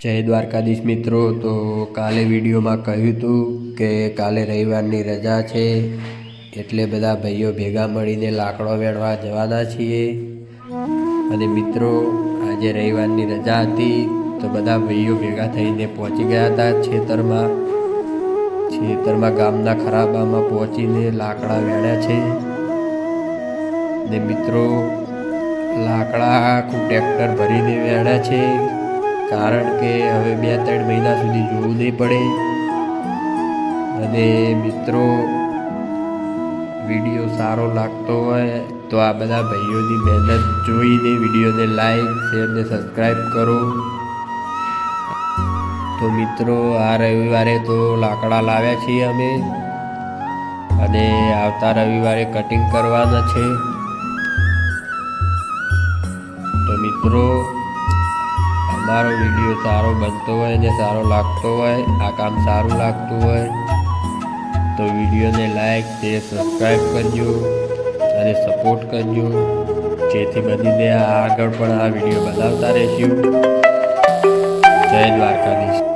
જય દ્વારકાધીશ મિત્રો। તો કાલે વિડીયોમાં કહ્યું હતું કે કાલે રવિવારની રજા છે એટલે બધા ભાઈઓ ભેગા મળીને લાકડો વેણવા જવાના છીએ। અને મિત્રો આજે રવિવારની રજા હતી તો બધા ભાઈઓ ભેગા થઈને પહોંચી ગયા હતા ખેતરમાં ગામના ખરાબામાં પહોંચીને લાકડા વેણ્યા છે। ને મિત્રો લાકડા આખું ટ્રેક્ટર ભરીને વેણ્યા છે, કારણ કે હવે 2-3 મહિના સુધી જોવું નહીં પડે। અને મિત્રો વિડીયો સારો લાગતો હોય તો આ બધા ભાઈઓની મહેનત જોઈને વિડીયોને લાઈક, શેર ને સબસ્ક્રાઈબ કરો। તો મિત્રો આ રવિવારે તો લાકડા લાવ્યા છીએ અમે, અને આવતા રવિવારે કટિંગ કરવાના છે। તો મિત્રો અમારો વિડીયો સારો બનતો હોય ને સારો લાગતો હોય, આ કામ સારું લાગતું હોય તો વિડીયોને લાઈક, શેર, સબસ્ક્રાઈબ કરજો અને સપોર્ટ કરજો, જેથી બનીને આગળ પણ આ વિડીયો બનાવતા રહીશું। જય દ્વારકાધીશ।